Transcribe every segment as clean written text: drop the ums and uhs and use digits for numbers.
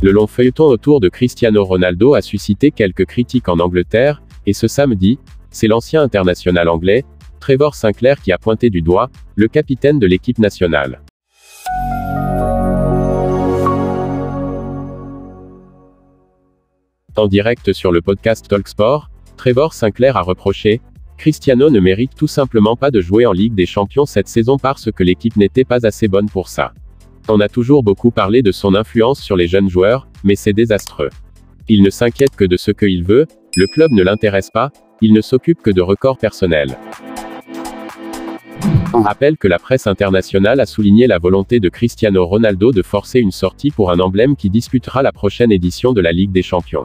Le long feuilleton autour de Cristiano Ronaldo a suscité quelques critiques en Angleterre, et ce samedi, c'est l'ancien international anglais, Trevor Sinclair qui a pointé du doigt le capitaine de l'équipe nationale. En direct sur le podcast Talksport, Trevor Sinclair a reproché « Cristiano ne mérite tout simplement pas de jouer en Ligue des Champions cette saison parce que l'équipe n'était pas assez bonne pour ça. On a toujours beaucoup parlé de son influence sur les jeunes joueurs, mais c'est désastreux. Il ne s'inquiète que de ce qu'il veut, le club ne l'intéresse pas, il ne s'occupe que de records personnels. » On rappelle que la presse internationale a souligné la volonté de Cristiano Ronaldo de forcer une sortie pour un emblème qui disputera la prochaine édition de la Ligue des Champions.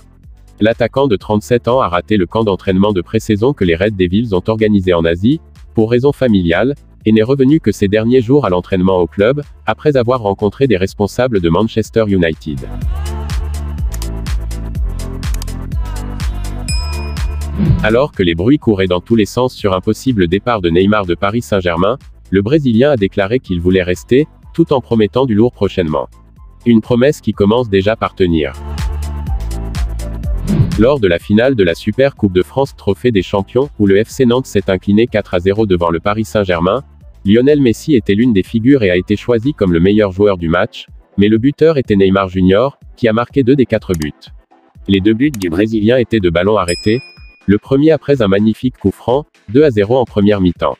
L'attaquant de 37 ans a raté le camp d'entraînement de pré-saison que les Red Devils ont organisé en Asie, pour raisons familiales, et n'est revenu que ces derniers jours à l'entraînement au club, après avoir rencontré des responsables de Manchester United. Alors que les bruits couraient dans tous les sens sur un possible départ de Neymar de Paris Saint-Germain, le Brésilien a déclaré qu'il voulait rester, tout en promettant du lourd prochainement. Une promesse qui commence déjà par tenir. Lors de la finale de la Super Coupe de France Trophée des Champions, où le FC Nantes s'est incliné 4-0 devant le Paris Saint-Germain, Lionel Messi était l'une des figures et a été choisi comme le meilleur joueur du match, mais le buteur était Neymar Jr., qui a marqué 2 des 4 buts. Les 2 buts du Brésilien étaient de ballons arrêtés, le premier après un magnifique coup franc, 2-0 en première mi-temps.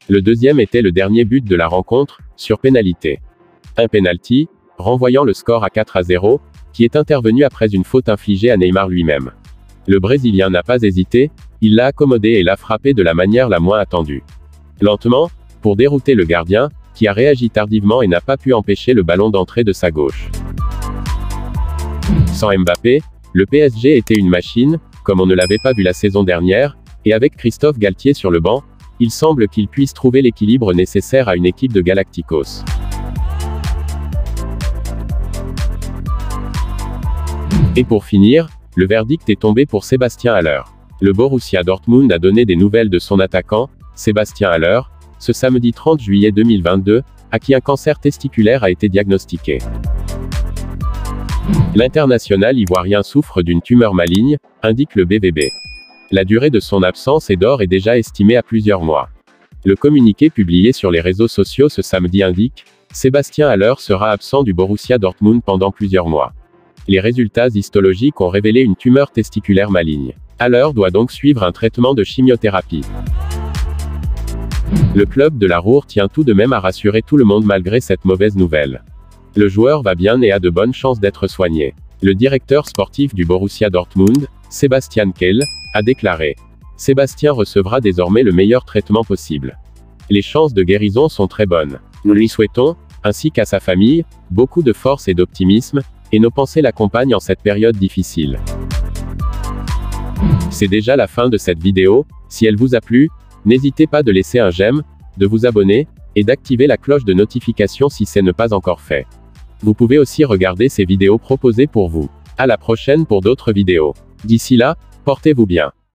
Le deuxième était le dernier but de la rencontre, sur pénalité. Un penalty, renvoyant le score à 4-0, qui est intervenu après une faute infligée à Neymar lui-même. Le Brésilien n'a pas hésité, il l'a accommodé et l'a frappé de la manière la moins attendue. Lentement, pour dérouter le gardien, qui a réagi tardivement et n'a pas pu empêcher le ballon d'entrer de sa gauche. Sans Mbappé, le PSG était une machine, comme on ne l'avait pas vu la saison dernière, et avec Christophe Galtier sur le banc, il semble qu'il puisse trouver l'équilibre nécessaire à une équipe de Galacticos. Et pour finir, le verdict est tombé pour Sébastien Haller. Le Borussia Dortmund a donné des nouvelles de son attaquant, Sébastien Haller, ce samedi 30 juillet 2022, à qui un cancer testiculaire a été diagnostiqué. L'international ivoirien souffre d'une tumeur maligne, indique le BVB. La durée de son absence est d'or est déjà estimée à plusieurs mois. Le communiqué publié sur les réseaux sociaux ce samedi indique « Sébastien Haller sera absent du Borussia Dortmund pendant plusieurs mois ». Les résultats histologiques ont révélé une tumeur testiculaire maligne. Haller doit donc suivre un traitement de chimiothérapie. Le club de la Ruhr tient tout de même à rassurer tout le monde malgré cette mauvaise nouvelle. Le joueur va bien et a de bonnes chances d'être soigné. Le directeur sportif du Borussia Dortmund, Sebastian Kehl, a déclaré « Sébastien recevra désormais le meilleur traitement possible. Les chances de guérison sont très bonnes. Nous lui souhaitons, ainsi qu'à sa famille, beaucoup de force et d'optimisme, et nos pensées l'accompagnent en cette période difficile. » C'est déjà la fin de cette vidéo. Si elle vous a plu, n'hésitez pas de laisser un j'aime, de vous abonner, et d'activer la cloche de notification si ce n'est pas encore fait. Vous pouvez aussi regarder ces vidéos proposées pour vous. À la prochaine pour d'autres vidéos. D'ici là, portez-vous bien.